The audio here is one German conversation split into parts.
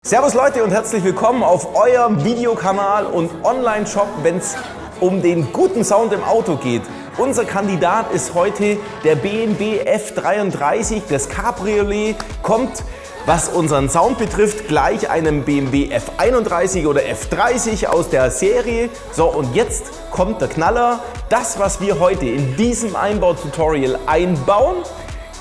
Servus Leute und herzlich willkommen auf eurem Videokanal und Online-Shop, wenn es um den guten Sound im Auto geht. Unser Kandidat ist heute der BMW F33. Das Cabriolet kommt, was unseren Sound betrifft, gleich einem BMW F31 oder F30 aus der Serie. So, und jetzt kommt der Knaller. Das, was wir heute in diesem Einbaututorial einbauen,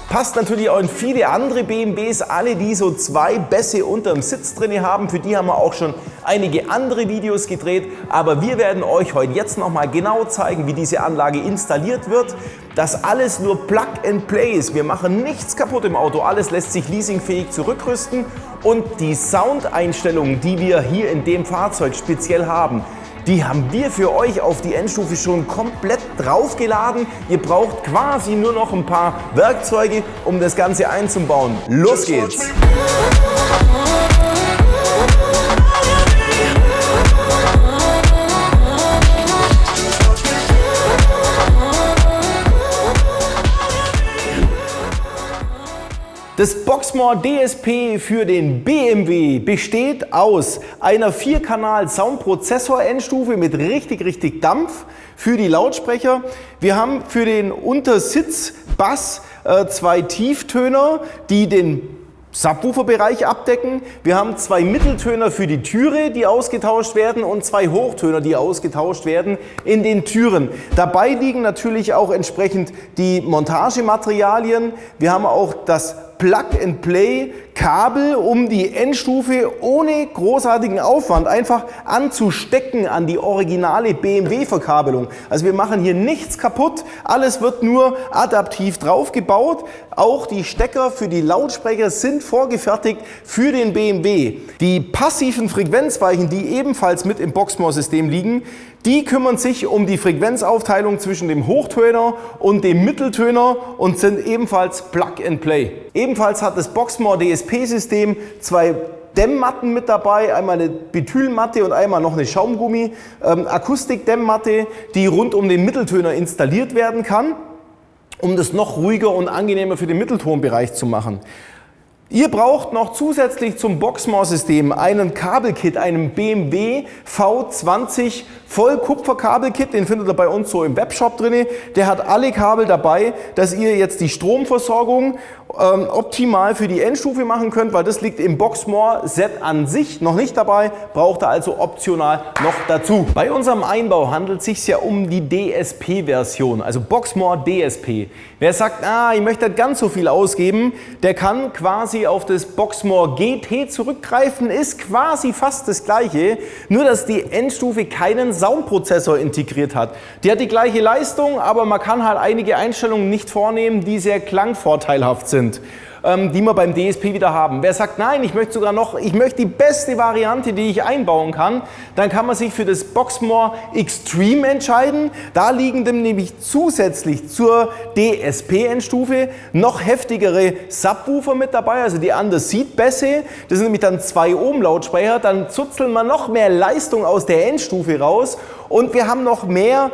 passt natürlich auch in viele andere BMWs, alle die so zwei Bässe unterm Sitz drin haben. Für die haben wir auch schon einige andere Videos gedreht. Aber wir werden euch heute jetzt nochmal genau zeigen, wie diese Anlage installiert wird. Das alles nur Plug and Play ist. Wir machen nichts kaputt im Auto. Alles lässt sich leasingfähig zurückrüsten. Und die Soundeinstellungen, die wir hier in dem Fahrzeug speziell haben, die haben wir für euch auf die Endstufe schon komplett draufgeladen. Ihr braucht quasi nur noch ein paar Werkzeuge, um das Ganze einzubauen. Los geht's! Das Boxmore DSP für den BMW besteht aus einer 4-Kanal-Soundprozessor-Endstufe mit richtig Dampf für die Lautsprecher. Wir haben für den Untersitz-Bass zwei Tieftöner, die den Subwoofer-Bereich abdecken. Wir haben zwei Mitteltöner für die Türe, die ausgetauscht werden, und zwei Hochtöner, die ausgetauscht werden in den Türen. Dabei liegen natürlich auch entsprechend die Montagematerialien. Wir haben auch das Plug-and-Play-Kabel, um die Endstufe ohne großartigen Aufwand einfach anzustecken an die originale BMW-Verkabelung. Also wir machen hier nichts kaputt, alles wird nur adaptiv drauf gebaut. Auch die Stecker für die Lautsprecher sind vorgefertigt für den BMW. Die passiven Frequenzweichen, die ebenfalls mit im Boxmore-System liegen, die kümmern sich um die Frequenzaufteilung zwischen dem Hochtöner und dem Mitteltöner und sind ebenfalls Plug and Play. Ebenfalls hat das Boxmore DSP-System zwei Dämmmatten mit dabei, einmal eine Bethylmatte und einmal noch eine Schaumgummi, Akustikdämmmatte, die rund um den Mitteltöner installiert werden kann, um das noch ruhiger und angenehmer für den Mitteltonbereich zu machen. Ihr braucht noch zusätzlich zum Boxmore-System einen Kabelkit, einen BMW V20 Vollkupfer-Kabelkit, den findet ihr bei uns so im Webshop drin. Der hat alle Kabel dabei, dass ihr jetzt die Stromversorgung optimal für die Endstufe machen könnt, weil das liegt im Boxmore-Set an sich noch nicht dabei, braucht ihr also optional noch dazu. Bei unserem Einbau handelt es sich ja um die DSP-Version, also Boxmore DSP. Wer sagt, ich möchte nicht ganz so viel ausgeben, der kann quasi auf das Boxmore GT zurückgreifen, ist quasi fast das gleiche, nur dass die Endstufe keinen Soundprozessor integriert hat. Die hat die gleiche Leistung, aber man kann halt einige Einstellungen nicht vornehmen, die sehr klangvorteilhaft sind, die wir beim DSP wieder haben. Wer sagt, nein, ich möchte die beste Variante, die ich einbauen kann, dann kann man sich für das Boxmore Extreme entscheiden. Da liegen dann nämlich zusätzlich zur DSP-Endstufe noch heftigere Subwoofer mit dabei, also die Under-Seat-Bässe. Das sind nämlich dann 2 Ohm Lautsprecher. Dann zuzeln wir noch mehr Leistung aus der Endstufe raus und wir haben noch mehr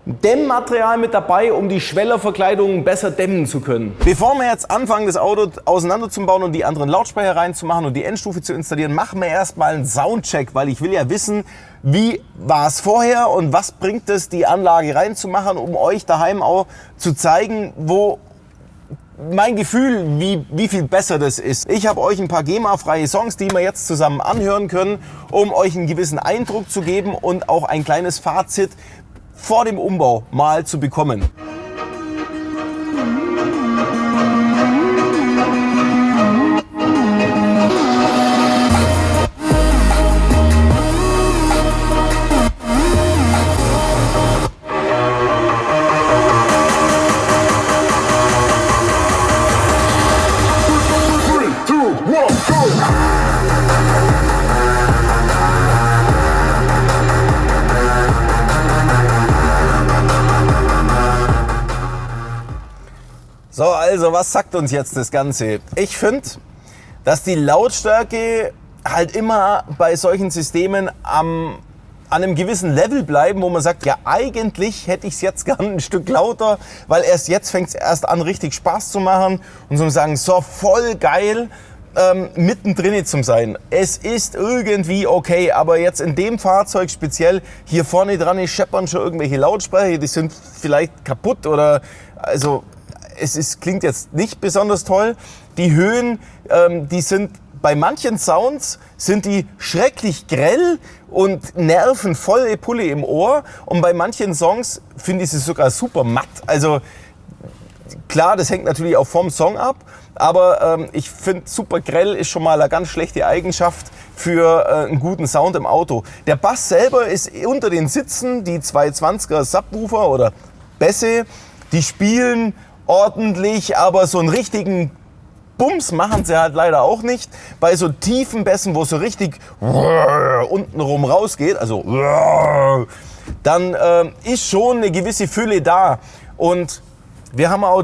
Dämmmaterial mit dabei, um die Schwellerverkleidungen besser dämmen zu können. Bevor wir jetzt anfangen, das Auto auseinanderzubauen und die anderen Lautsprecher reinzumachen und die Endstufe zu installieren, machen wir erstmal einen Soundcheck, weil ich will ja wissen, wie war es vorher und was bringt es, die Anlage reinzumachen, um euch daheim auch zu zeigen, wo mein Gefühl, wie viel besser das ist. Ich habe euch ein paar GEMA-freie Songs, die wir jetzt zusammen anhören können, um euch einen gewissen Eindruck zu geben und auch ein kleines Fazit vor dem Umbau mal zu bekommen. So, also was sagt uns jetzt das Ganze? Ich finde, dass die Lautstärke halt immer bei solchen Systemen an einem gewissen Level bleiben, wo man sagt, ja eigentlich hätte ich es jetzt gern ein Stück lauter, weil erst jetzt fängt es erst an richtig Spaß zu machen und so sagen, so voll geil, mittendrin zu sein. Es ist irgendwie okay, aber jetzt in dem Fahrzeug speziell, hier vorne dran scheppern schon irgendwelche Lautsprecher, die sind vielleicht kaputt oder, also klingt jetzt nicht besonders toll. Die Höhen, die sind bei manchen Sounds sind die schrecklich grell und nerven volle Pulle im Ohr. Und bei manchen Songs finde ich sie sogar super matt. Also klar, das hängt natürlich auch vom Song ab. Aber ich finde, super grell ist schon mal eine ganz schlechte Eigenschaft für einen guten Sound im Auto. Der Bass selber ist unter den Sitzen, die 220er Subwoofer oder Bässe, die spielen ordentlich, aber so einen richtigen Bums machen sie halt leider auch nicht. Bei so tiefen Bässen, wo es so richtig untenrum rausgeht, also dann ist schon eine gewisse Fülle da. Und wir haben auch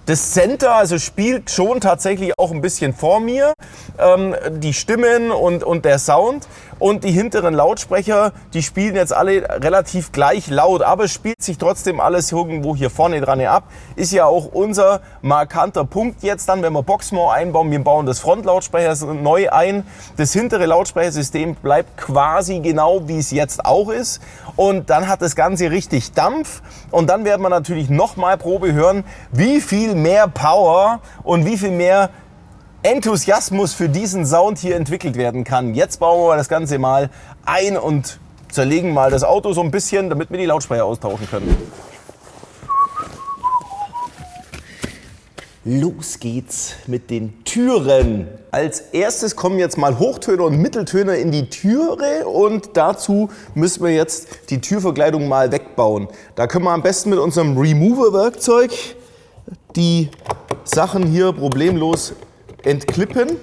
das Center, also spielt schon tatsächlich auch ein bisschen vor mir, die Stimmen und der Sound. Und die hinteren Lautsprecher, die spielen jetzt alle relativ gleich laut, aber es spielt sich trotzdem alles irgendwo hier vorne dran ab. Ist ja auch unser markanter Punkt jetzt dann, wenn wir Boxmore einbauen. Wir bauen das Frontlautsprecher neu ein. Das hintere Lautsprechersystem bleibt quasi genau, wie es jetzt auch ist. Und dann hat das Ganze richtig Dampf. Und dann werden wir natürlich nochmal Probe hören, wie viel mehr Power und wie viel mehr Enthusiasmus für diesen Sound hier entwickelt werden kann. Jetzt bauen wir das Ganze mal ein und zerlegen mal das Auto so ein bisschen, damit wir die Lautsprecher austauschen können. Los geht's mit den Türen. Als erstes kommen jetzt mal Hochtöner und Mitteltöner in die Türe und dazu müssen wir jetzt die Türverkleidung mal wegbauen. Da können wir am besten mit unserem Remover-Werkzeug die Sachen hier problemlos entklippen.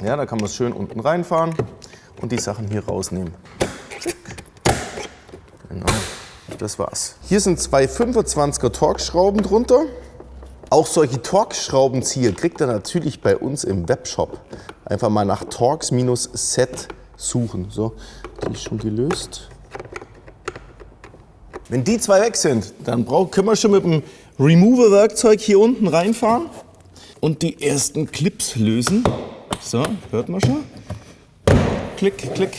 Ja, da kann man es schön unten reinfahren und die Sachen hier rausnehmen. Genau, das war's. Hier sind zwei 25er Torx-Schrauben drunter. Auch solche Torx-Schraubenzieher kriegt ihr natürlich bei uns im Webshop. Einfach mal nach Torx-Set suchen. So, die ist schon gelöst. Wenn die zwei weg sind, dann können wir schon mit dem Remover-Werkzeug hier unten reinfahren und die ersten Clips lösen. So, hört man schon. Klick, klick.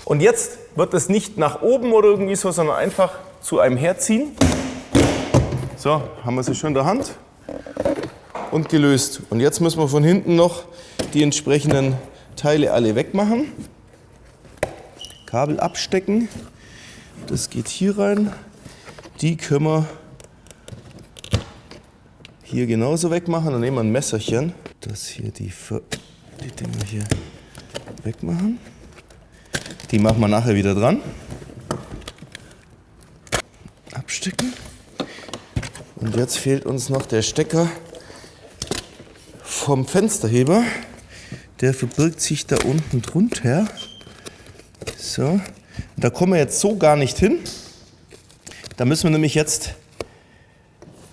Und jetzt wird es nicht nach oben oder irgendwie so, sondern einfach zu einem herziehen. So, haben wir sie schon in der Hand und gelöst. Und jetzt müssen wir von hinten noch die entsprechenden Teile alle wegmachen. Kabel abstecken. Das geht hier rein. Die können wir hier genauso wegmachen. Dann nehmen wir ein Messerchen. Das hier, die Dinger hier wegmachen. Die machen wir nachher wieder dran. Abstecken. Und jetzt fehlt uns noch der Stecker vom Fensterheber. Der verbirgt sich da unten drunter. So. Da kommen wir jetzt so gar nicht hin. Da müssen wir nämlich jetzt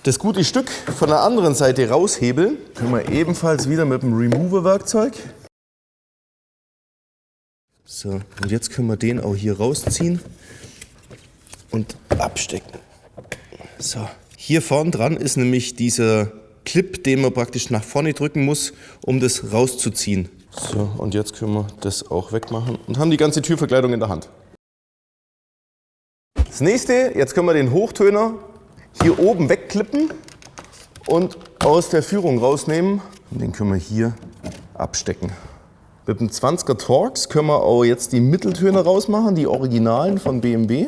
das gute Stück von der anderen Seite raushebeln. Können wir ebenfalls wieder mit dem Remover-Werkzeug. So, und jetzt können wir den auch hier rausziehen und abstecken. So, hier vorn dran ist nämlich dieser Clip, den man praktisch nach vorne drücken muss, um das rauszuziehen. So, und jetzt können wir das auch wegmachen und haben die ganze Türverkleidung in der Hand. Das nächste, jetzt können wir den Hochtöner hier oben wegklippen und aus der Führung rausnehmen. Und den können wir hier abstecken. Mit dem 20er Torx können wir auch jetzt die Mitteltöner rausmachen, die Originalen von BMW.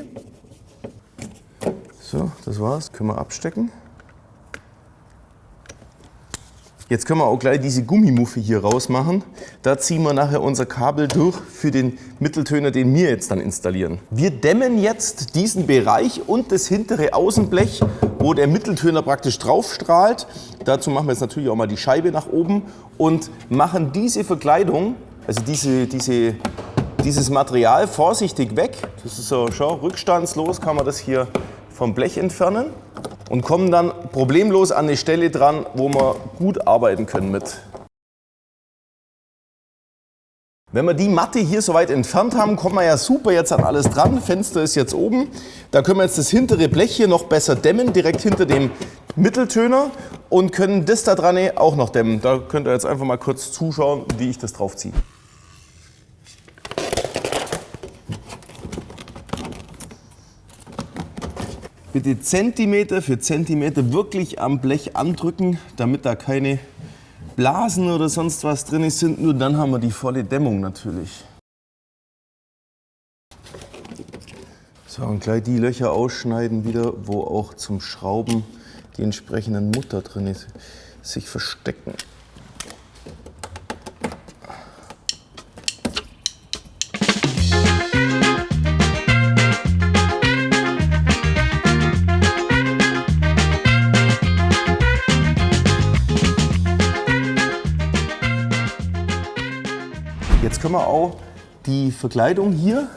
So, das war's, können wir abstecken. Jetzt können wir auch gleich diese Gummimuffe hier rausmachen. Da ziehen wir nachher unser Kabel durch für den Mitteltöner, den wir jetzt dann installieren. Wir dämmen jetzt diesen Bereich und das hintere Außenblech, wo der Mitteltöner praktisch drauf strahlt. Dazu machen wir jetzt natürlich auch mal die Scheibe nach oben und machen diese Verkleidung, also dieses Material vorsichtig weg. Das ist so, schau, rückstandslos kann man das hier vom Blech entfernen. Und kommen dann problemlos an eine Stelle dran, wo wir gut arbeiten können mit. Wenn wir die Matte hier soweit entfernt haben, kommen wir ja super jetzt an alles dran. Fenster ist jetzt oben. Da können wir jetzt das hintere Blech hier noch besser dämmen, direkt hinter dem Mitteltöner, und können das da dran auch noch dämmen. Da könnt ihr jetzt einfach mal kurz zuschauen, wie ich das drauf ziehe. Bitte Zentimeter für Zentimeter wirklich am Blech andrücken, damit da keine Blasen oder sonst was drin sind. Nur dann haben wir die volle Dämmung natürlich. So, und gleich die Löcher ausschneiden wieder, wo auch zum Schrauben die entsprechenden Mutter drin sich verstecken. Jetzt können wir auch die Verkleidung hier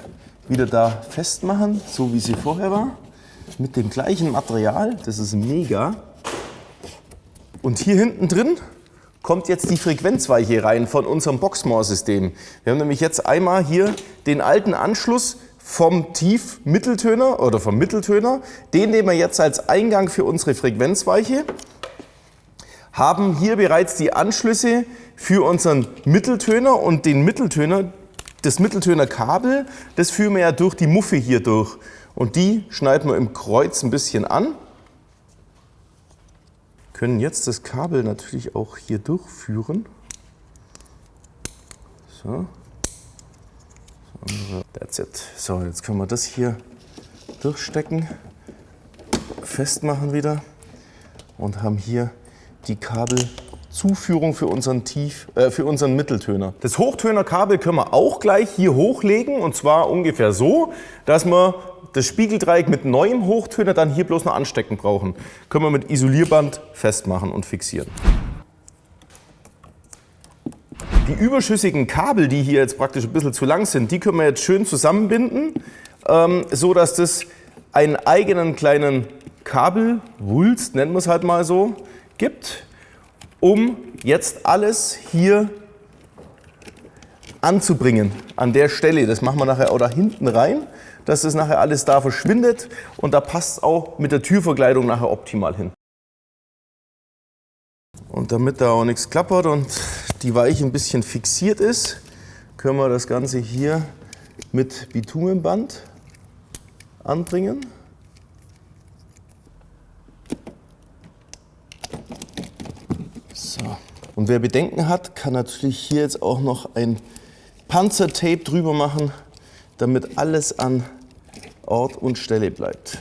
wieder da festmachen, so wie sie vorher war, mit dem gleichen Material. Das ist mega. Und hier hinten drin kommt jetzt die Frequenzweiche rein von unserem Boxmoor-System. Wir haben nämlich jetzt einmal hier den alten Anschluss vom Tief-Mitteltöner oder vom Mitteltöner. Den nehmen wir jetzt als Eingang für unsere Frequenzweiche. Haben hier bereits die Anschlüsse für unseren Mitteltöner und den Mitteltöner, das Mitteltönerkabel, das führen wir ja durch die Muffe hier durch. Und die schneiden wir im Kreuz ein bisschen an. Können jetzt das Kabel natürlich auch hier durchführen. So. That's it. So, jetzt können wir das hier durchstecken, festmachen wieder und haben hier die Kabelzuführung für unseren Mitteltöner. Das Hochtönerkabel können wir auch gleich hier hochlegen, und zwar ungefähr so, dass wir das Spiegeldreieck mit neuem Hochtöner dann hier bloß noch anstecken brauchen. Können wir mit Isolierband festmachen und fixieren. Die überschüssigen Kabel, die hier jetzt praktisch ein bisschen zu lang sind, die können wir jetzt schön zusammenbinden, so dass das einen eigenen kleinen Kabelwulst, nennen wir es halt mal so, gibt, um jetzt alles hier anzubringen an der Stelle. Das machen wir nachher auch da hinten rein, dass das nachher alles da verschwindet, und da passt es auch mit der Türverkleidung nachher optimal hin. Und damit da auch nichts klappert und die Weiche ein bisschen fixiert ist, können wir das Ganze hier mit Bitumenband anbringen. So. Und wer Bedenken hat, kann natürlich hier jetzt auch noch ein Panzertape drüber machen, damit alles an Ort und Stelle bleibt.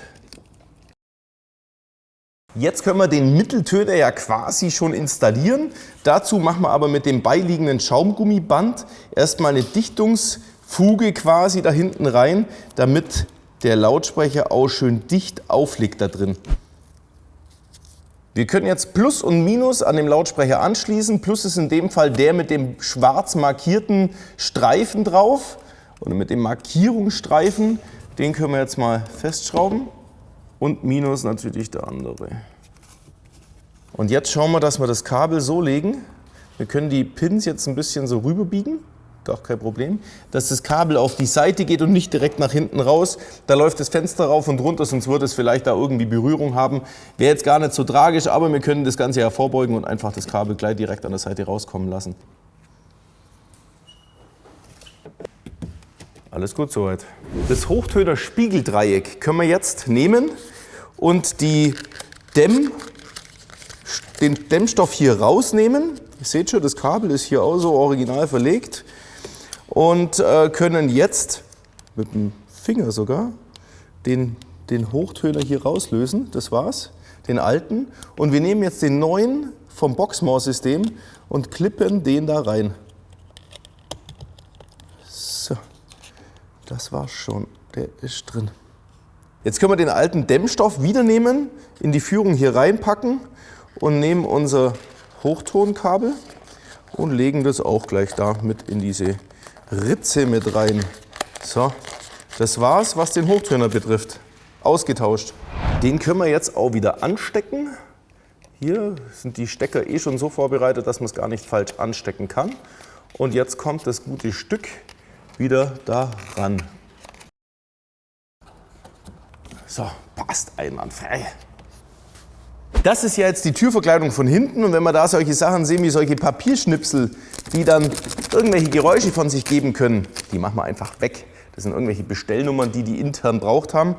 Jetzt können wir den Mitteltöner ja quasi schon installieren. Dazu machen wir aber mit dem beiliegenden Schaumgummiband erstmal eine Dichtungsfuge quasi da hinten rein, damit der Lautsprecher auch schön dicht aufliegt da drin. Wir können jetzt Plus und Minus an dem Lautsprecher anschließen. Plus ist in dem Fall der mit dem schwarz markierten Streifen drauf, oder mit dem Markierungsstreifen. Den können wir jetzt mal festschrauben. Und Minus natürlich der andere. Und jetzt schauen wir, dass wir das Kabel so legen. Wir können die Pins jetzt ein bisschen so rüberbiegen, gar kein Problem, dass das Kabel auf die Seite geht und nicht direkt nach hinten raus. Da läuft das Fenster rauf und runter, sonst würde es vielleicht da irgendwie Berührung haben. Wäre jetzt gar nicht so tragisch, aber wir können das Ganze ja vorbeugen und einfach das Kabel gleich direkt an der Seite rauskommen lassen. Alles gut soweit. Das Hochtöner Spiegeldreieck können wir jetzt nehmen und den Dämmstoff hier rausnehmen. Ihr seht schon, das Kabel ist hier auch so original verlegt. Und können jetzt mit dem Finger sogar den Hochtöner hier rauslösen. Das war's, den alten. Und wir nehmen jetzt den neuen vom Boxmoor-System und klippen den da rein. So, das war's schon. Der ist drin. Jetzt können wir den alten Dämmstoff wieder nehmen, in die Führung hier reinpacken und nehmen unser Hochtonkabel und legen das auch gleich da mit in diese Ritze mit rein. So, das war's, was den Hochtöner betrifft. Ausgetauscht. Den können wir jetzt auch wieder anstecken. Hier sind die Stecker eh schon so vorbereitet, dass man es gar nicht falsch anstecken kann. Und jetzt kommt das gute Stück wieder da ran. So, passt einwandfrei. Das ist ja jetzt die Türverkleidung von hinten und wenn wir da solche Sachen sehen wie solche Papierschnipsel, die dann irgendwelche Geräusche von sich geben können, die machen wir einfach weg. Das sind irgendwelche Bestellnummern, die intern braucht haben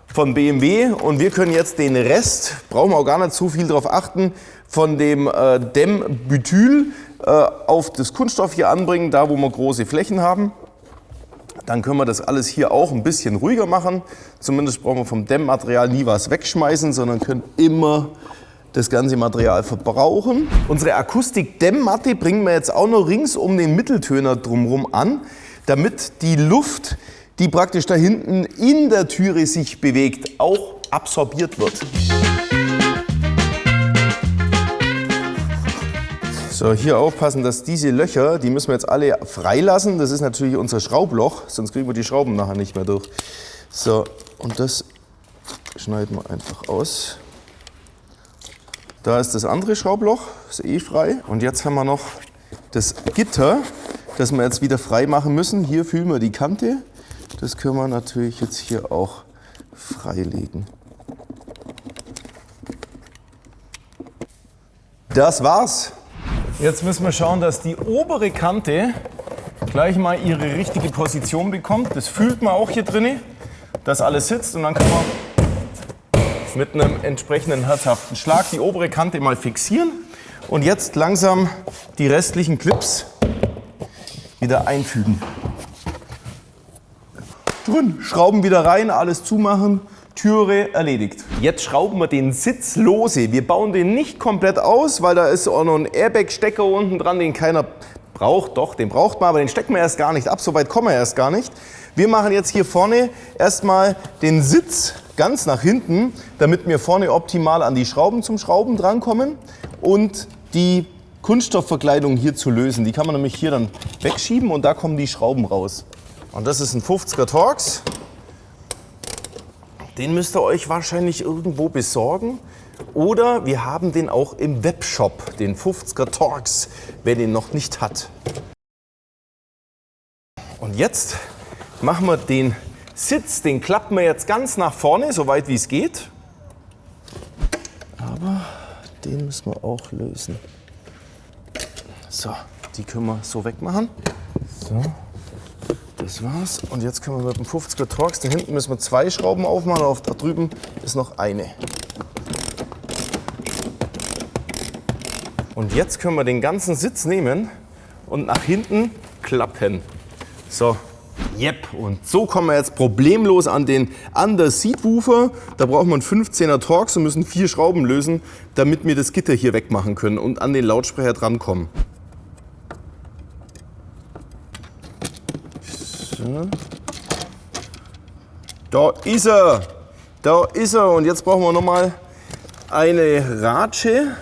von BMW und wir können jetzt den Rest, brauchen wir auch gar nicht so viel darauf achten, von dem Dämmbutyl auf das Kunststoff hier anbringen, da wo wir große Flächen haben. Dann können wir das alles hier auch ein bisschen ruhiger machen. Zumindest brauchen wir vom Dämmmaterial nie was wegschmeißen, sondern können immer das ganze Material verbrauchen. Unsere Akustik-Dämmmatte bringen wir jetzt auch noch rings um den Mitteltöner drumherum an, damit die Luft, die praktisch da hinten in der Türe sich bewegt, auch absorbiert wird. So, hier aufpassen, dass diese Löcher, die müssen wir jetzt alle freilassen. Das ist natürlich unser Schraubloch, sonst kriegen wir die Schrauben nachher nicht mehr durch. So, und das schneiden wir einfach aus. Da ist das andere Schraubloch, ist eh frei. Und jetzt haben wir noch das Gitter, das wir jetzt wieder frei machen müssen. Hier fühlen wir die Kante. Das können wir natürlich jetzt hier auch freilegen. Das war's. Jetzt müssen wir schauen, dass die obere Kante gleich mal ihre richtige Position bekommt. Das fühlt man auch hier drin, dass alles sitzt. Und dann kann man mit einem entsprechenden herzhaften Schlag die obere Kante mal fixieren. Und jetzt langsam die restlichen Clips wieder einfügen. Drin, Schrauben wieder rein, alles zumachen. Türe erledigt. Jetzt schrauben wir den Sitz lose. Wir bauen den nicht komplett aus, weil da ist auch noch ein Airbag-Stecker unten dran, den keiner braucht. Doch, den braucht man, aber den stecken wir erst gar nicht ab. So weit kommen wir erst gar nicht. Wir machen jetzt hier vorne erstmal den Sitz ganz nach hinten, damit wir vorne optimal an die Schrauben zum Schrauben drankommen und die Kunststoffverkleidung hier zu lösen. Die kann man nämlich hier dann wegschieben und da kommen die Schrauben raus. Und das ist ein 50er Torx. Den müsst ihr euch wahrscheinlich irgendwo besorgen. Oder wir haben den auch im Webshop, den 50er Torx, wer den noch nicht hat. Und jetzt machen wir den Sitz, den klappen wir jetzt ganz nach vorne, so weit wie es geht. Aber den müssen wir auch lösen. So, die können wir so wegmachen. So. Das war's. Und jetzt können wir mit dem 50er Torx, da hinten müssen wir 2 Schrauben aufmachen, da drüben ist noch eine. Und jetzt können wir den ganzen Sitz nehmen und nach hinten klappen. So, yep. Und so kommen wir jetzt problemlos an den Under-Seat-Woofer. Da brauchen wir einen 15er Torx und müssen 4 Schrauben lösen, damit wir das Gitter hier wegmachen können und an den Lautsprecher drankommen. Da ist er! Da ist er! Und jetzt brauchen wir nochmal eine Ratsche,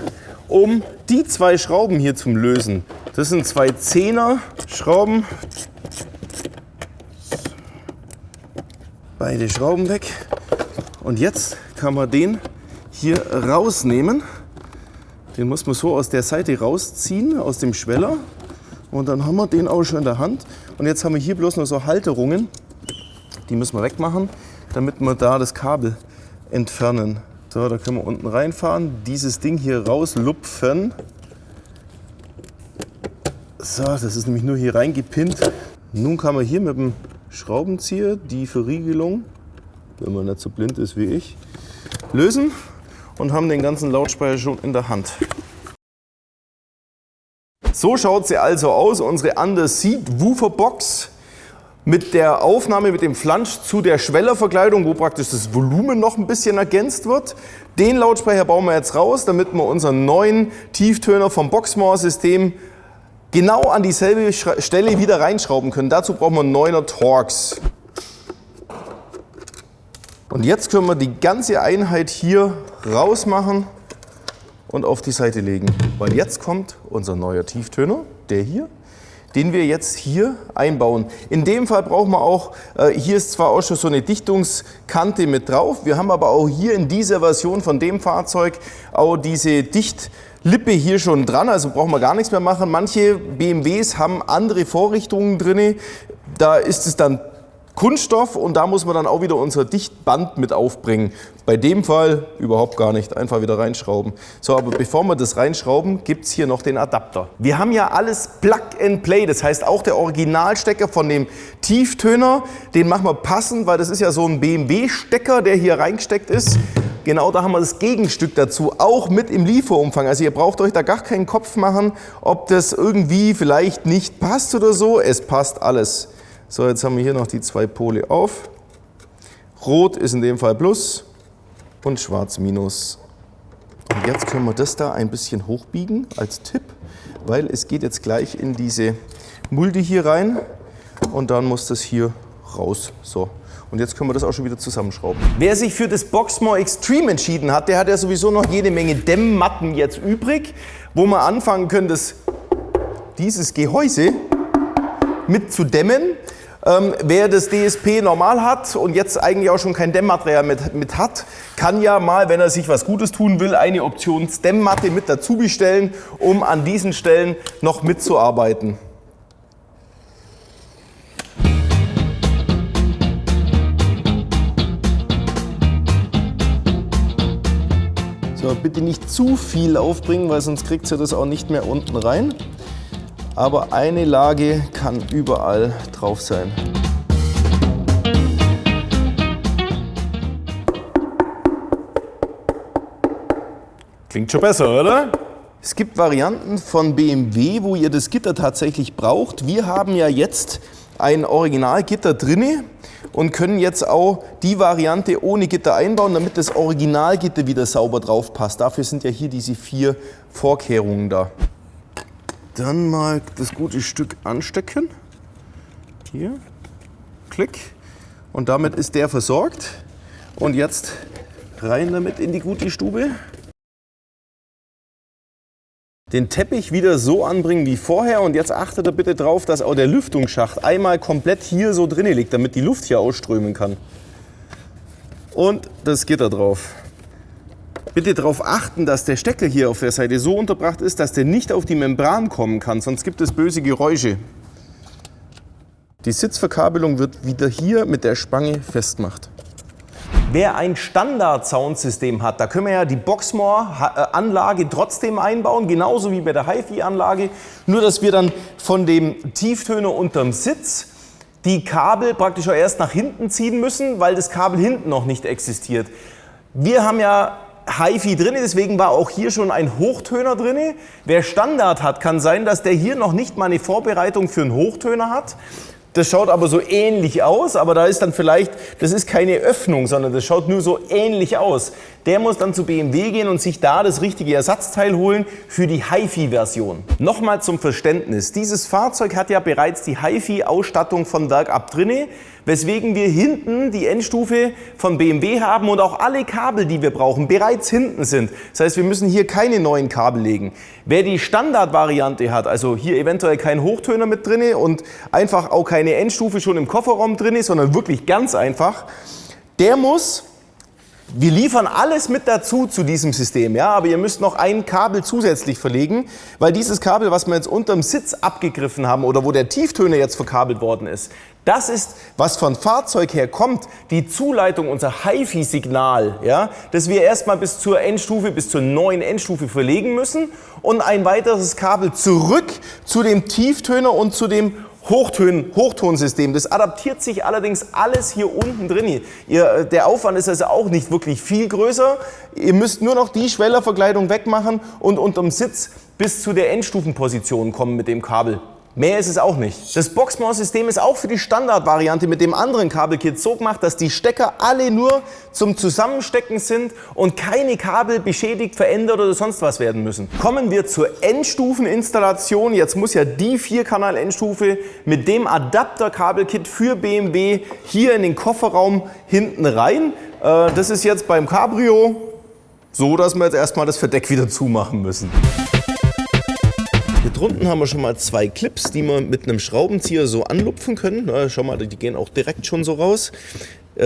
um die 2 Schrauben hier zum Lösen. Das sind 2 10er Schrauben. Beide Schrauben weg. Und jetzt kann man den hier rausnehmen. Den muss man so aus der Seite rausziehen, aus dem Schweller. Und dann haben wir den auch schon in der Hand. Und jetzt haben wir hier bloß noch so Halterungen. Die müssen wir wegmachen, damit wir da das Kabel entfernen. So, da können wir unten reinfahren, dieses Ding hier rauslupfen. So, das ist nämlich nur hier reingepinnt. Nun kann man hier mit dem Schraubenzieher die Verriegelung, wenn man nicht so blind ist wie ich, lösen und haben den ganzen Lautsprecher schon in der Hand. So schaut sie also aus, unsere Under-Seat-Woofer-Box mit der Aufnahme mit dem Flansch zu der Schwellerverkleidung, wo praktisch das Volumen noch ein bisschen ergänzt wird. Den Lautsprecher bauen wir jetzt raus, damit wir unseren neuen Tieftöner vom Boxmoor-System genau an dieselbe Stelle wieder reinschrauben können. Dazu brauchen wir einen 9er Torx. Und jetzt können wir die ganze Einheit hier rausmachen und auf die Seite legen. Weil jetzt kommt unser neuer Tieftöner, der hier, den wir jetzt hier einbauen. In dem Fall brauchen wir auch, hier ist zwar auch schon so eine Dichtungskante mit drauf, wir haben aber auch hier in dieser Version von dem Fahrzeug auch diese Lippe hier schon dran, also brauchen wir gar nichts mehr machen. Manche BMWs haben andere Vorrichtungen drin, da ist es dann Kunststoff und da muss man dann auch wieder unser Dichtband mit aufbringen. Bei dem Fall überhaupt gar nicht, einfach wieder reinschrauben. So, aber bevor wir das reinschrauben, gibt es hier noch den Adapter. Wir haben ja alles Plug and Play, das heißt auch der Originalstecker von dem Tieftöner, den machen wir passend, weil das ist ja so ein BMW-Stecker, der hier reingesteckt ist. Genau da haben wir das Gegenstück dazu, auch mit im Lieferumfang. Also ihr braucht euch da gar keinen Kopf machen, ob das irgendwie vielleicht nicht passt oder so. Es passt alles. So, jetzt haben wir hier noch die 2 Pole auf. Rot ist in dem Fall Plus und Schwarz Minus. Und jetzt können wir das da ein bisschen hochbiegen als Tipp, weil es geht jetzt gleich in diese Mulde hier rein und dann muss das hier raus. So. Und jetzt können wir das auch schon wieder zusammenschrauben. Wer sich für das Boxmore Extreme entschieden hat, der hat ja sowieso noch jede Menge Dämmmatten jetzt übrig, wo wir anfangen können, dieses Gehäuse mit zu dämmen. Wer das DSP normal hat und jetzt eigentlich auch schon kein Dämmmaterial mit hat, kann ja mal, wenn er sich was Gutes tun will, eine Options-Dämmmatte mit dazu bestellen, um an diesen Stellen noch mitzuarbeiten. So, bitte nicht zu viel aufbringen, weil sonst kriegt ihr das auch nicht mehr unten rein. Aber eine Lage kann überall drauf sein. Klingt schon besser, oder? Es gibt Varianten von BMW, wo ihr das Gitter tatsächlich braucht. Wir haben ja jetzt ein Originalgitter drinne und können jetzt auch die Variante ohne Gitter einbauen, damit das Originalgitter wieder sauber drauf passt. Dafür sind ja hier diese 4 Vorkehrungen da. Dann mal das gute Stück anstecken. Hier, klick. Und damit ist der versorgt. Und jetzt rein damit in die gute Stube. Den Teppich wieder so anbringen wie vorher. Und jetzt achtet ihr bitte drauf, dass auch der Lüftungsschacht einmal komplett hier so drin liegt, damit die Luft hier ausströmen kann. Und das Gitter drauf. Bitte darauf achten, dass der Stecker hier auf der Seite so unterbracht ist, dass der nicht auf die Membran kommen kann, sonst gibt es böse Geräusche. Die Sitzverkabelung wird wieder hier mit der Spange festgemacht. Wer ein Standard-Soundsystem hat, da können wir ja die Boxmore-Anlage trotzdem einbauen, genauso wie bei der HiFi-Anlage, nur dass wir dann von dem Tieftöner unterm Sitz die Kabel praktisch auch erst nach hinten ziehen müssen, weil das Kabel hinten noch nicht existiert. Wir haben ja HiFi drin, deswegen war auch hier schon ein Hochtöner drin. Wer Standard hat, kann sein, dass der hier noch nicht mal eine Vorbereitung für einen Hochtöner hat. Das schaut aber so ähnlich aus, aber da ist dann vielleicht, das ist keine Öffnung, sondern das schaut nur so ähnlich aus. Der muss dann zu BMW gehen und sich da das richtige Ersatzteil holen für die HiFi-Version. Nochmal zum Verständnis, dieses Fahrzeug hat ja bereits die HiFi-Ausstattung von Werk ab drinne, weswegen wir hinten die Endstufe von BMW haben und auch alle Kabel, die wir brauchen, bereits hinten sind. Das heißt, wir müssen hier keine neuen Kabel legen. Wer die Standardvariante hat, also hier eventuell kein Hochtöner mit drinne und einfach auch keine Endstufe schon im Kofferraum drinne, sondern wirklich ganz einfach, der muss, wir liefern alles mit dazu zu diesem System, ja, aber ihr müsst noch ein Kabel zusätzlich verlegen, weil dieses Kabel, was wir jetzt unterm Sitz abgegriffen haben oder wo der Tieftöner jetzt verkabelt worden ist, das ist, was von Fahrzeug her kommt, die Zuleitung, unser HiFi-Signal, ja, das wir erstmal bis zur Endstufe, bis zur neuen Endstufe verlegen müssen und ein weiteres Kabel zurück zu dem Tieftöner und zu dem Hochtonsystem. Das adaptiert sich allerdings alles hier unten drin. Der Aufwand ist also auch nicht wirklich viel größer. Ihr müsst nur noch die Schwellerverkleidung wegmachen und unterm Sitz bis zu der Endstufenposition kommen mit dem Kabel. Mehr ist es auch nicht. Das Boxmore-System ist auch für die Standardvariante mit dem anderen Kabelkit so gemacht, dass die Stecker alle nur zum Zusammenstecken sind und keine Kabel beschädigt, verändert oder sonst was werden müssen. Kommen wir zur Endstufeninstallation. Jetzt muss ja die 4-Kanal-Endstufe mit dem Adapter-Kabelkit für BMW hier in den Kofferraum hinten rein. Das ist jetzt beim Cabrio so, dass wir jetzt erstmal das Verdeck wieder zumachen müssen. Hier drunten haben wir schon mal 2 Clips, die wir mit einem Schraubenzieher so anlupfen können. Na, schau mal, die gehen auch direkt schon so raus.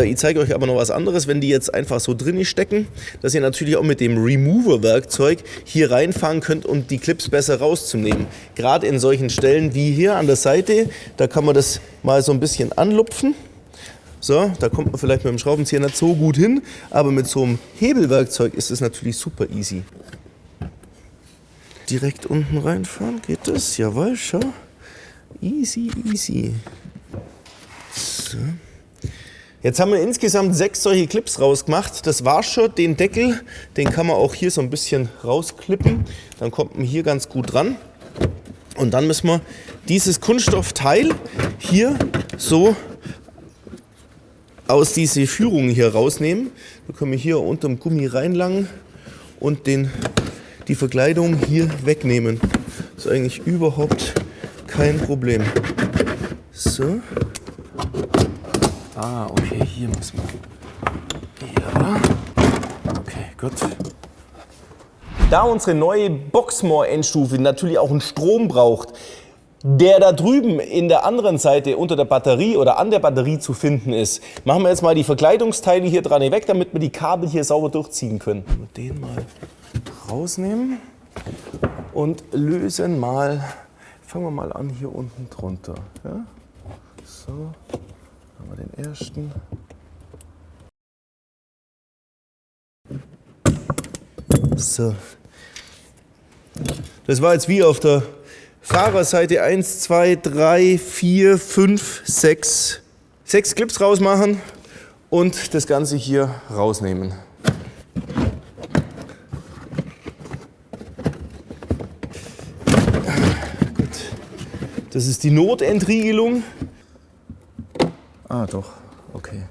Ich zeige euch aber noch was anderes, wenn die jetzt einfach so drin stecken, dass ihr natürlich auch mit dem Remover-Werkzeug hier reinfahren könnt, um die Clips besser rauszunehmen. Gerade in solchen Stellen wie hier an der Seite, da kann man das mal so ein bisschen anlupfen. So, da kommt man vielleicht mit dem Schraubenzieher nicht so gut hin, aber mit so einem Hebelwerkzeug ist es natürlich super easy. Direkt unten reinfahren, geht das? Jawohl, schau. Easy, easy. So. Jetzt haben wir insgesamt 6 solche Clips rausgemacht. Das war schon. Den Deckel, den kann man auch hier so ein bisschen rausklippen. Dann kommt man hier ganz gut ran. Und dann müssen wir dieses Kunststoffteil hier so aus dieser Führung hier rausnehmen. Da können wir hier unter dem Gummi reinlangen und die Verkleidung hier wegnehmen. Das ist eigentlich überhaupt kein Problem. So. Ah, okay, hier muss man. Ja. Okay, gut. Da unsere neue Boxmoor-Endstufe natürlich auch einen Strom braucht, der da drüben in der anderen Seite unter der Batterie oder an der Batterie zu finden ist, machen wir jetzt mal die Verkleidungsteile hier dran weg, damit wir die Kabel hier sauber durchziehen können. Den mal rausnehmen und lösen mal. Fangen wir mal an hier unten drunter. Ja? So, haben wir den ersten. So. Das war jetzt wie auf der Fahrerseite 1, 2, 3, 4, 5, 6. 6 Clips rausmachen und das Ganze hier rausnehmen. Gut. Das ist die Notentriegelung. Ah, doch. Okay.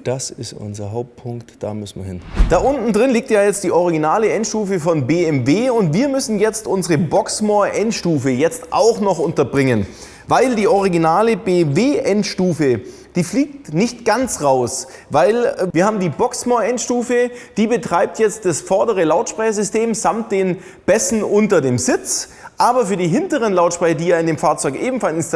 Das ist unser Hauptpunkt, da müssen wir hin. Da unten drin liegt ja jetzt die originale Endstufe von BMW und wir müssen jetzt unsere Boxmoor Endstufe jetzt auch noch unterbringen. Weil die originale BMW Endstufe, die fliegt nicht ganz raus, weil wir haben die Boxmoor Endstufe, die betreibt jetzt das vordere Lautsprechersystem samt den Bässen unter dem Sitz. Aber für die hinteren Lautsprecher, die ja in dem Fahrzeug ebenfalls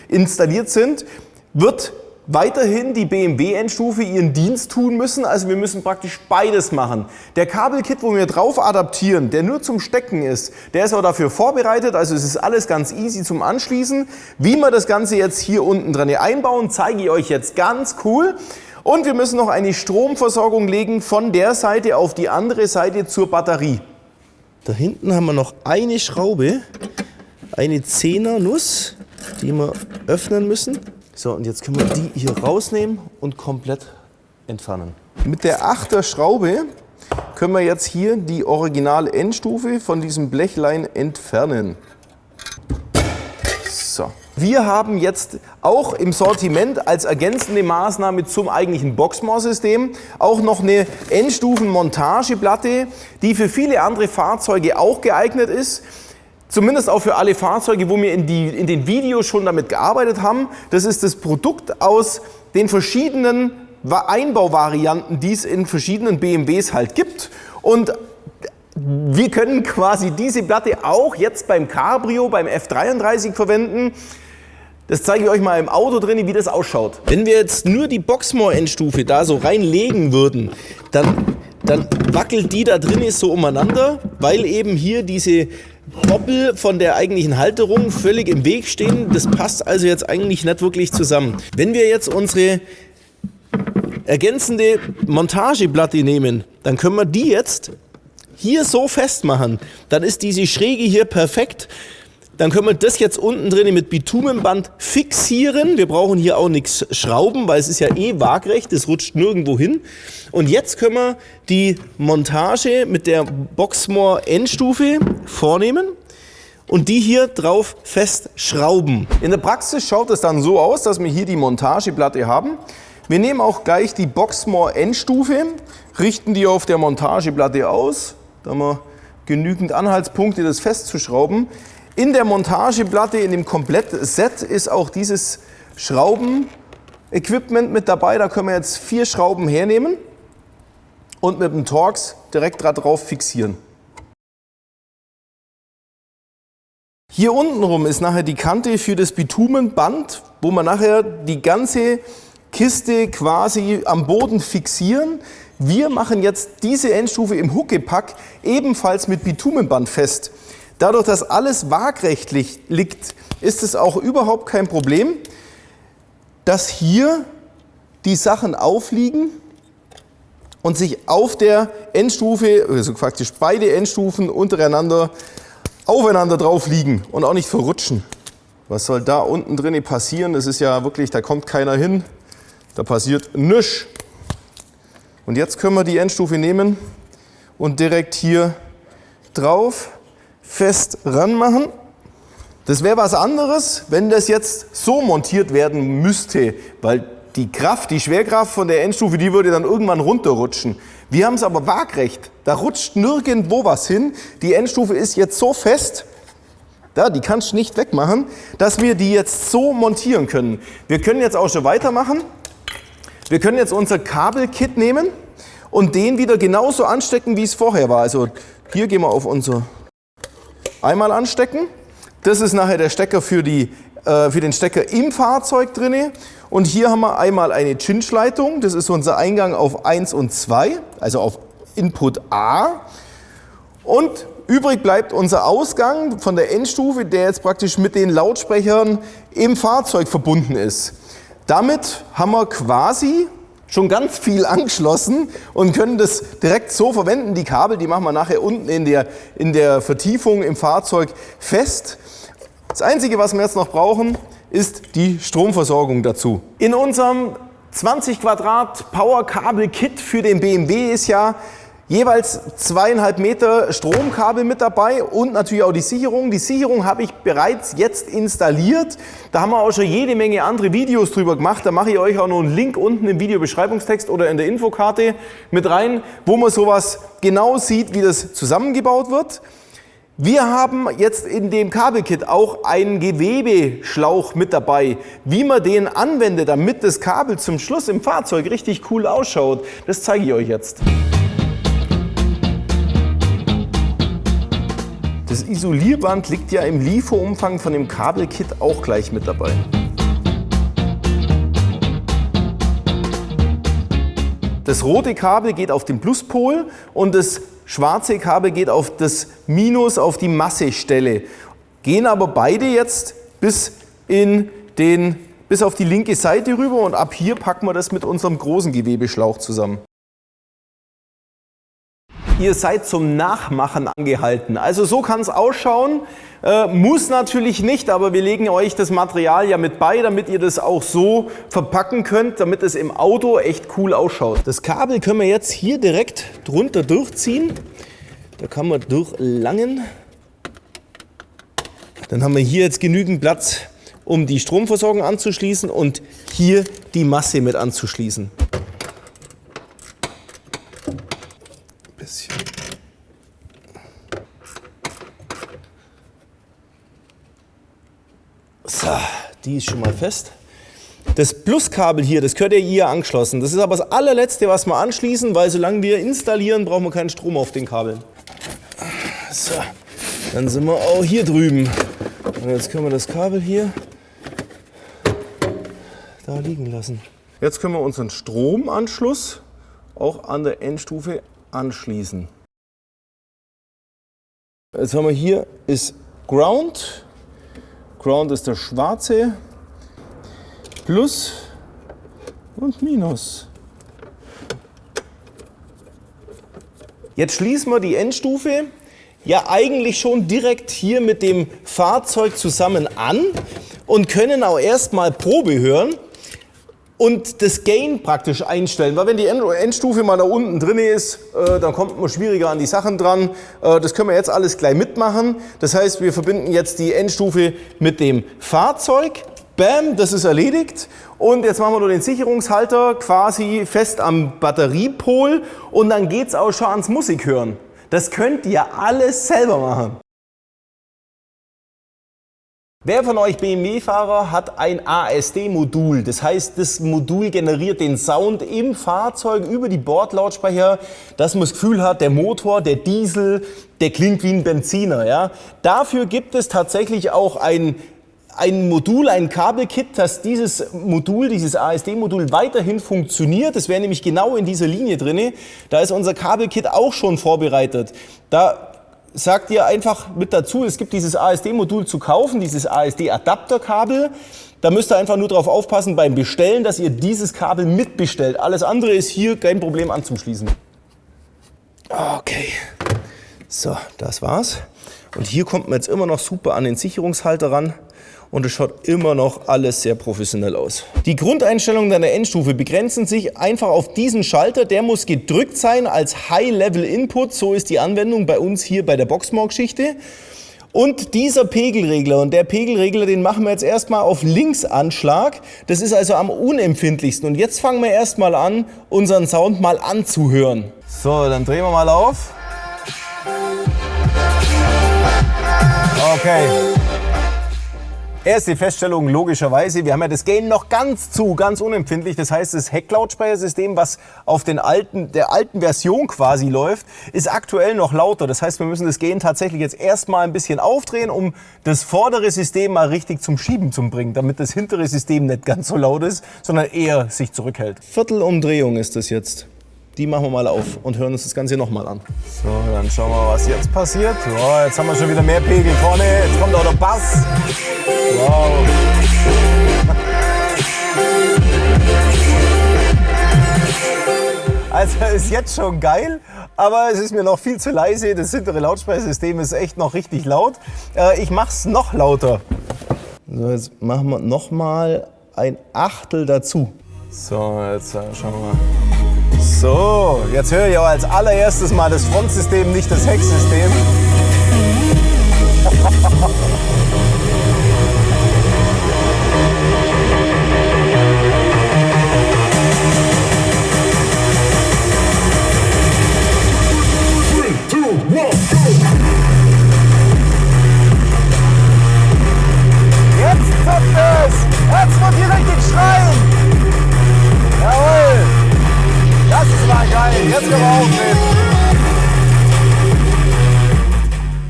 installiert sind, wird weiterhin die BMW-Endstufe ihren Dienst tun müssen, also wir müssen praktisch beides machen. Der Kabelkit, wo wir drauf adaptieren, der nur zum Stecken ist, der ist auch dafür vorbereitet, also es ist alles ganz easy zum Anschließen. Wie wir das Ganze jetzt hier unten dran einbauen, zeige ich euch jetzt ganz cool. Und wir müssen noch eine Stromversorgung legen von der Seite auf die andere Seite zur Batterie. Da hinten haben wir noch eine Schraube, eine 10er Nuss, die wir öffnen müssen. So, und jetzt können wir die hier rausnehmen und komplett entfernen. Mit der 8er Schraube können wir jetzt hier die originale Endstufe von diesem Blechlein entfernen. So. Wir haben jetzt auch im Sortiment als ergänzende Maßnahme zum eigentlichen Boxmoor-System auch noch eine Endstufen-Montageplatte, die für viele andere Fahrzeuge auch geeignet ist. Zumindest auch für alle Fahrzeuge, wo wir in den Videos schon damit gearbeitet haben. Das ist das Produkt aus den verschiedenen Einbauvarianten, die es in verschiedenen BMWs halt gibt. Und wir können quasi diese Platte auch jetzt beim Cabrio, beim F33 verwenden. Das zeige ich euch mal im Auto drin, wie das ausschaut. Wenn wir jetzt nur die Boxmoor-Endstufe da so reinlegen würden, dann wackelt die da drin so umeinander, weil eben hier diese Doppel von der eigentlichen Halterung völlig im Weg stehen. Das passt also jetzt eigentlich nicht wirklich zusammen. Wenn wir jetzt unsere ergänzende Montageplatte nehmen, dann können wir die jetzt hier so festmachen. Dann ist diese Schräge hier perfekt. Dann können wir das jetzt unten drin mit Bitumenband fixieren. Wir brauchen hier auch nichts schrauben, weil es ist ja eh waagrecht, das rutscht nirgendwo hin. Und jetzt können wir die Montage mit der Boxmoor Endstufe vornehmen und die hier drauf festschrauben. In der Praxis schaut es dann so aus, dass wir hier die Montageplatte haben. Wir nehmen auch gleich die Boxmoor Endstufe, richten die auf der Montageplatte aus. Da haben wir genügend Anhaltspunkte, das festzuschrauben. In der Montageplatte, in dem Komplettset, ist auch dieses Schrauben-Equipment mit dabei. Da können wir jetzt 4 Schrauben hernehmen und mit dem Torx direkt drauf fixieren. Hier untenrum ist nachher die Kante für das Bitumenband, wo wir nachher die ganze Kiste quasi am Boden fixieren. Wir machen jetzt diese Endstufe im Huckepack ebenfalls mit Bitumenband fest. Dadurch, dass alles waagrechtlich liegt, ist es auch überhaupt kein Problem, dass hier die Sachen aufliegen und sich auf der Endstufe, also praktisch beide Endstufen untereinander aufeinander drauf liegen und auch nicht verrutschen. Was soll da unten drin passieren? Das ist ja wirklich, da kommt keiner hin, da passiert nichts. Und jetzt können wir die Endstufe nehmen und direkt hier drauf fest ranmachen. Das wäre was anderes, wenn das jetzt so montiert werden müsste, weil die Kraft, die Schwerkraft von der Endstufe, die würde dann irgendwann runterrutschen. Wir haben es aber waagrecht, da rutscht nirgendwo was hin. Die Endstufe ist jetzt so fest, da, die kannst du nicht wegmachen, dass wir die jetzt so montieren können. Wir können jetzt auch schon weitermachen. Wir können jetzt unser Kabelkit nehmen und den wieder genauso anstecken, wie es vorher war. Also hier gehen wir auf unser einmal anstecken. Das ist nachher der Stecker für den Stecker im Fahrzeug drin. Und hier haben wir einmal eine Cinch-Leitung. Das ist unser Eingang auf 1 und 2, also auf Input A. Und übrig bleibt unser Ausgang von der Endstufe, der jetzt praktisch mit den Lautsprechern im Fahrzeug verbunden ist. Damit haben wir quasi schon ganz viel angeschlossen und können das direkt so verwenden. Die Kabel, die machen wir nachher unten in der Vertiefung im Fahrzeug fest. Das Einzige, was wir jetzt noch brauchen, ist die Stromversorgung dazu. In unserem 20 Quadrat Power-Kabel-Kit für den BMW ist ja jeweils 2,5 Meter Stromkabel mit dabei und natürlich auch die Sicherung. Die Sicherung habe ich bereits jetzt installiert. Da haben wir auch schon jede Menge andere Videos drüber gemacht. Da mache ich euch auch noch einen Link unten im Videobeschreibungstext oder in der Infokarte mit rein, wo man sowas genau sieht, wie das zusammengebaut wird. Wir haben jetzt in dem Kabelkit auch einen Gewebeschlauch mit dabei. Wie man den anwendet, damit das Kabel zum Schluss im Fahrzeug richtig cool ausschaut, das zeige ich euch jetzt. Das Isolierband liegt ja im Lieferumfang von dem Kabelkit auch gleich mit dabei. Das rote Kabel geht auf den Pluspol und das schwarze Kabel geht auf das Minus, auf die Massestelle. Gehen aber beide jetzt bis auf die linke Seite rüber und ab hier packen wir das mit unserem großen Gewebeschlauch zusammen. Ihr seid zum Nachmachen angehalten. Also so kann es ausschauen. Muss natürlich nicht, aber wir legen euch das Material ja mit bei, damit ihr das auch so verpacken könnt, damit es im Auto echt cool ausschaut. Das Kabel können wir jetzt hier direkt drunter durchziehen. Da kann man durchlangen. Dann haben wir hier jetzt genügend Platz, um die Stromversorgung anzuschließen und hier die Masse mit anzuschließen. Bisschen. So, die ist schon mal fest. Das Pluskabel hier, das gehört ja hier angeschlossen. Das ist aber das allerletzte, was wir anschließen, weil solange wir installieren, brauchen wir keinen Strom auf den Kabeln. So, dann sind wir auch hier drüben. Und jetzt können wir das Kabel hier da liegen lassen. Jetzt können wir unseren Stromanschluss auch an der Endstufe anschließen. Jetzt haben wir hier ist Ground. Ground ist der schwarze. Plus und Minus. Jetzt schließen wir die Endstufe ja eigentlich schon direkt hier mit dem Fahrzeug zusammen an und können auch erstmal Probe hören und das Gain praktisch einstellen. Weil wenn die Endstufe mal da unten drin ist, dann kommt man schwieriger an die Sachen dran. Das können wir jetzt alles gleich mitmachen. Das heißt, wir verbinden jetzt die Endstufe mit dem Fahrzeug. Bam, das ist erledigt. Und jetzt machen wir nur den Sicherungshalter quasi fest am Batteriepol und dann geht's auch schon ans Musikhören. Das könnt ihr alles selber machen. Wer von euch BMW-Fahrer hat ein ASD-Modul? Das heißt, das Modul generiert den Sound im Fahrzeug über die Bordlautsprecher, dass man das Gefühl hat, der Motor, der Diesel, der klingt wie ein Benziner. Ja? Dafür gibt es tatsächlich auch ein Modul, ein Kabelkit, dass dieses Modul, dieses ASD-Modul weiterhin funktioniert. Das wäre nämlich genau in dieser Linie drin. Da ist unser Kabelkit auch schon vorbereitet. Da sagt ihr einfach mit dazu, es gibt dieses ASD-Modul zu kaufen, dieses ASD-Adapterkabel. Da müsst ihr einfach nur darauf aufpassen beim Bestellen, dass ihr dieses Kabel mitbestellt. Alles andere ist hier kein Problem anzuschließen. Okay, so, das war's. Und hier kommt man jetzt immer noch super an den Sicherungshalter ran. Und es schaut immer noch alles sehr professionell aus. Die Grundeinstellungen deiner Endstufe begrenzen sich einfach auf diesen Schalter. Der muss gedrückt sein als High-Level-Input. So ist die Anwendung bei uns hier bei der Boxmark-Geschichte. Und dieser Pegelregler, und der Pegelregler, den machen wir jetzt erstmal auf Linksanschlag. Das ist also am unempfindlichsten. Und jetzt fangen wir erstmal an, unseren Sound mal anzuhören. So, dann drehen wir mal auf. Okay. Erste Feststellung logischerweise, wir haben ja das Gain noch ganz unempfindlich. Das heißt, das Hecklautsprechersystem, was auf der alten Version quasi läuft, ist aktuell noch lauter. Das heißt, wir müssen das Gain tatsächlich jetzt erstmal ein bisschen aufdrehen, um das vordere System mal richtig zum Schieben zu bringen, damit das hintere System nicht ganz so laut ist, sondern eher sich zurückhält. Viertelumdrehung ist das jetzt. Die machen wir mal auf und hören uns das Ganze nochmal an. So, dann schauen wir, was jetzt passiert. Oh, jetzt haben wir schon wieder mehr Pegel vorne. Jetzt kommt auch der Bass. Wow. Also ist jetzt schon geil, aber es ist mir noch viel zu leise. Das hintere Lautsprechersystem ist echt noch richtig laut. Ich mache es noch lauter. So, jetzt machen wir nochmal ein Achtel dazu. So, jetzt schauen wir mal. So, jetzt höre ich auch als allererstes mal das Frontsystem, nicht das Hecksystem. Jetzt zuckt es! Jetzt wird hier richtig schreien! Jawohl! Das war geil, jetzt können wir aufnehmen.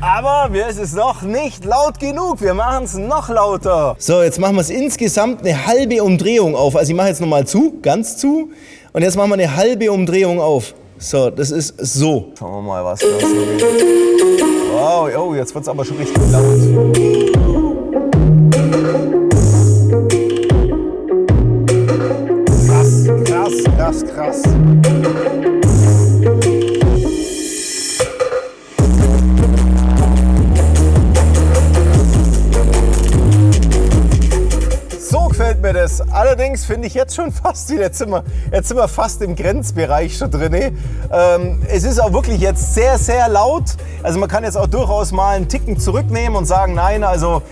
Aber es ist noch nicht laut genug, wir machen es noch lauter. So, jetzt machen wir es insgesamt eine halbe Umdrehung auf. Also ich mache jetzt nochmal zu, ganz zu. Und jetzt machen wir eine halbe Umdrehung auf. So, das ist so. Schauen wir mal, was da so geht. Wow, oh, jetzt wird es aber schon richtig laut. Krass. So gefällt mir das. Allerdings finde ich jetzt schon fast wieder, jetzt sind wir fast im Grenzbereich schon drin. Es ist auch wirklich jetzt sehr, sehr laut. Also man kann jetzt auch durchaus mal einen Ticken zurücknehmen und sagen, nein, also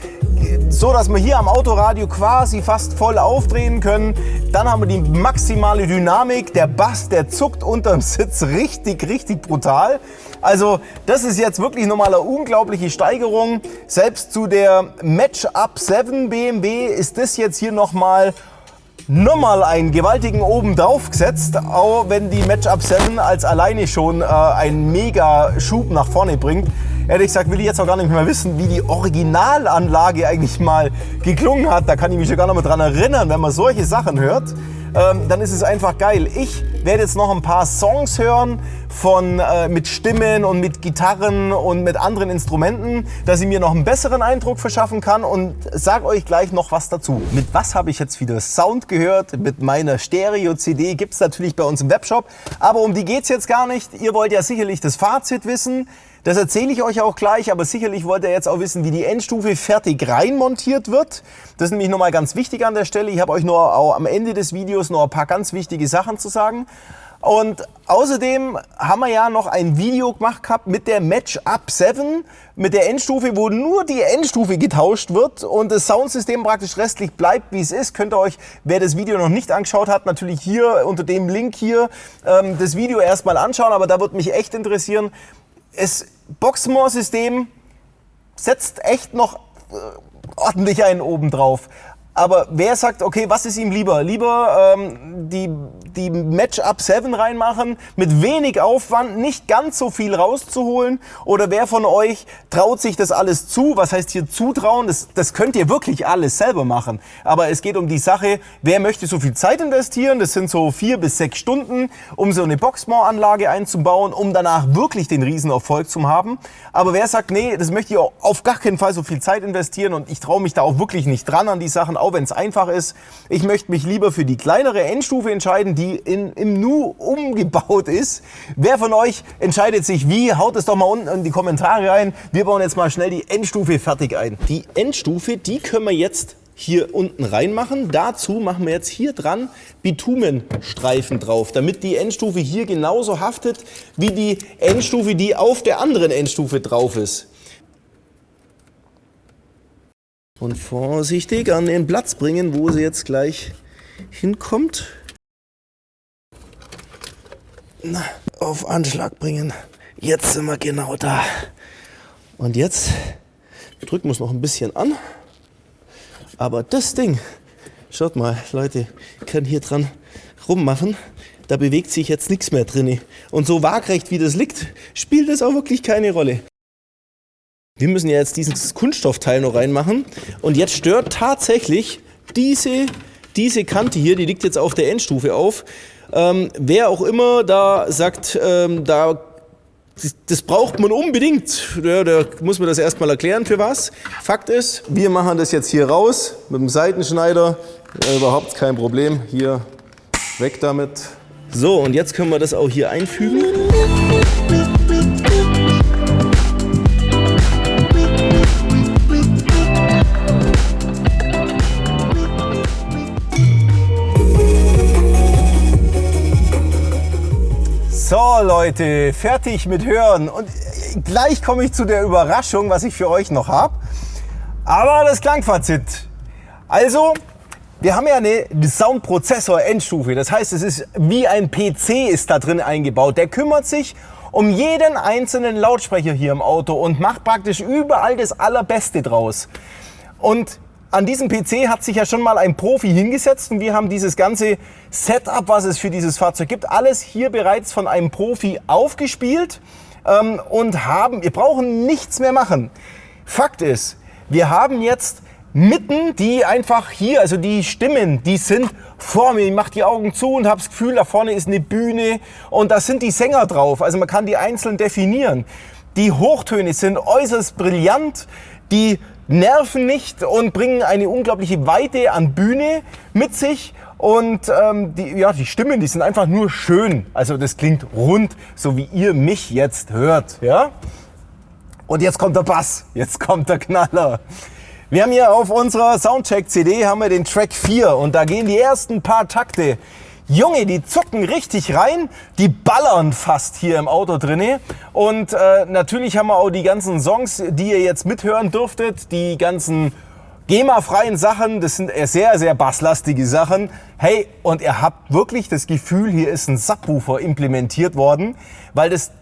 so, dass wir hier am Autoradio quasi fast voll aufdrehen können. Dann haben wir die maximale Dynamik. Der Bass, der zuckt unterm Sitz richtig brutal. Also das ist jetzt wirklich nochmal eine unglaubliche Steigerung. Selbst zu der Match-Up 7 BMW ist das jetzt hier nochmal einen gewaltigen oben drauf gesetzt, auch wenn die Match-Up 7 als alleine schon einen mega Schub nach vorne bringt. Ehrlich gesagt will ich jetzt auch gar nicht mehr wissen, wie die Originalanlage eigentlich mal geklungen hat. Da kann ich mich ja gar nicht mehr dran erinnern, wenn man solche Sachen hört. Dann ist es einfach geil. Ich werde jetzt noch ein paar Songs hören mit Stimmen und mit Gitarren und mit anderen Instrumenten, dass ich mir noch einen besseren Eindruck verschaffen kann und sage euch gleich noch was dazu. Mit was habe ich jetzt wieder Sound gehört? Mit meiner Stereo-CD gibt es natürlich bei uns im Webshop, aber um die geht es jetzt gar nicht. Ihr wollt ja sicherlich das Fazit wissen. Das erzähle ich euch auch gleich, aber sicherlich wollt ihr jetzt auch wissen, wie die Endstufe fertig reinmontiert wird. Das ist nämlich nochmal ganz wichtig an der Stelle. Ich habe euch nur auch am Ende des Videos noch ein paar ganz wichtige Sachen zu sagen. Und außerdem haben wir ja noch ein Video gemacht gehabt mit der Match-Up 7, mit der Endstufe, wo nur die Endstufe getauscht wird und das Soundsystem praktisch restlich bleibt, wie es ist. Könnt ihr euch, wer das Video noch nicht angeschaut hat, natürlich hier unter dem Link hier das Video erstmal anschauen. Aber da würde mich echt interessieren, das Boxmoor-System setzt echt noch ordentlich einen oben drauf. Aber wer sagt, okay, was ist ihm lieber? Lieber die Match-Up 7 reinmachen, mit wenig Aufwand, nicht ganz so viel rauszuholen? Oder wer von euch traut sich das alles zu? Was heißt hier zutrauen? Das könnt ihr wirklich alles selber machen. Aber es geht um die Sache, wer möchte so viel Zeit investieren? Das sind so 4 bis 6 Stunden, um so eine Boxmount-Anlage einzubauen, um danach wirklich den Riesenerfolg zu haben. Aber wer sagt, nee, das möchte ich auch auf gar keinen Fall so viel Zeit investieren und ich traue mich da auch wirklich nicht dran an die Sachen, auch wenn es einfach ist. Ich möchte mich lieber für die kleinere Endstufe entscheiden, die im Nu umgebaut ist. Wer von euch entscheidet sich wie? Haut es doch mal unten in die Kommentare rein. Wir bauen jetzt mal schnell die Endstufe fertig ein. Die Endstufe, die können wir jetzt hier unten reinmachen. Dazu machen wir jetzt hier dran Bitumenstreifen drauf, damit die Endstufe hier genauso haftet wie die Endstufe, die auf der anderen Endstufe drauf ist. Und vorsichtig an den Platz bringen, wo sie jetzt gleich hinkommt. Na, auf Anschlag bringen. Jetzt sind wir genau da. Und jetzt drücken wir es noch ein bisschen an. Aber das Ding, schaut mal, Leute, kann hier dran rummachen. Da bewegt sich jetzt nichts mehr drin. Und so waagrecht wie das liegt, spielt das auch wirklich keine Rolle. Wir müssen ja jetzt dieses Kunststoffteil noch reinmachen. Und jetzt stört tatsächlich diese Kante hier, die liegt jetzt auf der Endstufe auf. Wer auch immer da sagt, das braucht man unbedingt, ja, da muss man das erstmal erklären, für was. Fakt ist, wir machen das jetzt hier raus mit dem Seitenschneider. Überhaupt kein Problem. Hier, weg damit. So, und jetzt können wir das auch hier einfügen. So Leute, fertig mit Hören und gleich komme ich zu der Überraschung, was ich für euch noch habe. Aber das Klangfazit. Also, wir haben ja eine Soundprozessor-Endstufe. Das heißt, es ist wie ein PC ist da drin eingebaut. Der kümmert sich um jeden einzelnen Lautsprecher hier im Auto und macht praktisch überall das Allerbeste draus. Und an diesem PC hat sich ja schon mal ein Profi hingesetzt und wir haben dieses ganze Setup, was es für dieses Fahrzeug gibt, alles hier bereits von einem Profi aufgespielt und wir brauchen nichts mehr machen. Fakt ist, wir haben jetzt mitten die einfach hier, also die Stimmen, die sind vor mir. Ich mache die Augen zu und habe das Gefühl, da vorne ist eine Bühne und da sind die Sänger drauf. Also man kann die einzeln definieren. Die Hochtöne sind äußerst brillant, die nerven nicht und bringen eine unglaubliche Weite an Bühne mit sich. Und die Stimmen, die sind einfach nur schön. Also das klingt rund, so wie ihr mich jetzt hört. Ja? Und jetzt kommt der Bass, jetzt kommt der Knaller. Wir haben hier auf unserer Soundcheck-CD haben wir den Track 4 und da gehen die ersten paar Takte. Junge, die zucken richtig rein, die ballern fast hier im Auto drinne. Und natürlich haben wir auch die ganzen Songs, die ihr jetzt mithören dürftet, die ganzen GEMA-freien Sachen, das sind sehr, sehr basslastige Sachen. Hey, und ihr habt wirklich das Gefühl, hier ist ein Subwoofer implementiert worden, weil das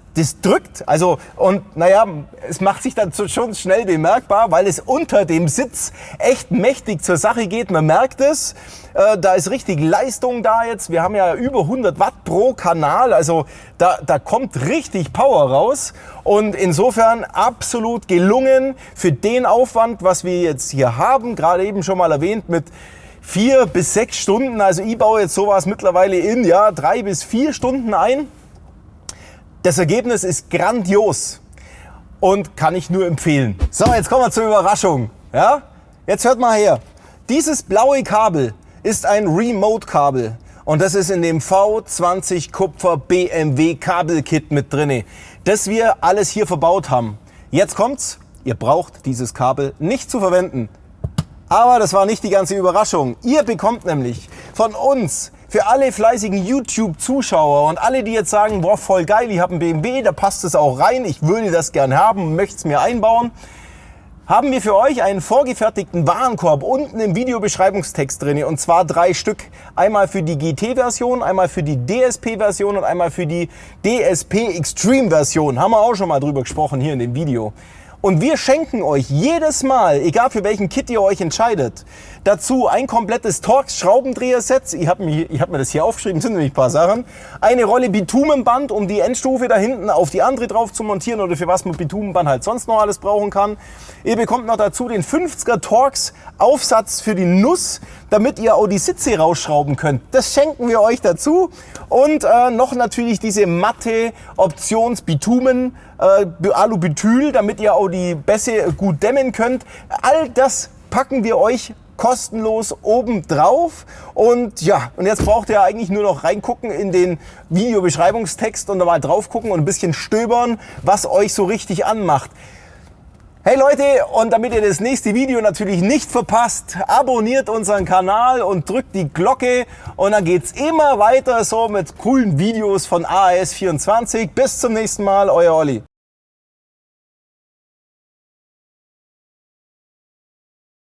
drückt, also und naja, es macht sich dann schon schnell bemerkbar, weil es unter dem Sitz echt mächtig zur Sache geht. Man merkt es, da ist richtig Leistung da jetzt. Wir haben ja über 100 Watt pro Kanal, also da kommt richtig Power raus. Und insofern absolut gelungen für den Aufwand, was wir jetzt hier haben, gerade eben schon mal erwähnt mit 4 bis 6 Stunden. Also ich baue jetzt sowas mittlerweile in 3 bis 4 Stunden ein. Das Ergebnis ist grandios und kann ich nur empfehlen. So, jetzt kommen wir zur Überraschung. Ja? Jetzt hört mal her. Dieses blaue Kabel ist ein Remote-Kabel und das ist in dem V20 Kupfer BMW Kabelkit mit drin, das wir alles hier verbaut haben. Jetzt kommt's, ihr braucht dieses Kabel nicht zu verwenden. Aber das war nicht die ganze Überraschung. Ihr bekommt nämlich von uns, für alle fleißigen YouTube-Zuschauer und alle, die jetzt sagen, boah, voll geil, ich habe einen BMW, da passt es auch rein, ich würde das gern haben, möchte es mir einbauen, haben wir für euch einen vorgefertigten Warenkorb unten im Videobeschreibungstext drin. Und zwar 3 Stück. Einmal für die GT-Version, einmal für die DSP-Version und einmal für die DSP Extreme-Version. Haben wir auch schon mal drüber gesprochen hier in dem Video. Und wir schenken euch jedes Mal, egal für welchen Kit ihr euch entscheidet, dazu ein komplettes Torx Schraubendreher-Set. Ich hab mir das hier aufgeschrieben, sind nämlich ein paar Sachen. Eine Rolle Bitumenband, um die Endstufe da hinten auf die andere drauf zu montieren oder für was man Bitumenband halt sonst noch alles brauchen kann. Ihr bekommt noch dazu den 50er Torx Aufsatz für die Nuss, damit ihr auch die Sitze rausschrauben könnt. Das schenken wir euch dazu. Und noch natürlich diese matte Options Bitumen Alubutyl, damit ihr auch die Bässe gut dämmen könnt. All das packen wir euch kostenlos oben drauf. Und ja, und jetzt braucht ihr eigentlich nur noch reingucken in den Videobeschreibungstext und da mal drauf gucken und ein bisschen stöbern, was euch so richtig anmacht. Hey Leute, und damit ihr das nächste Video natürlich nicht verpasst, abonniert unseren Kanal und drückt die Glocke und dann geht's immer weiter so mit coolen Videos von AAS24. Bis zum nächsten Mal, euer Olli.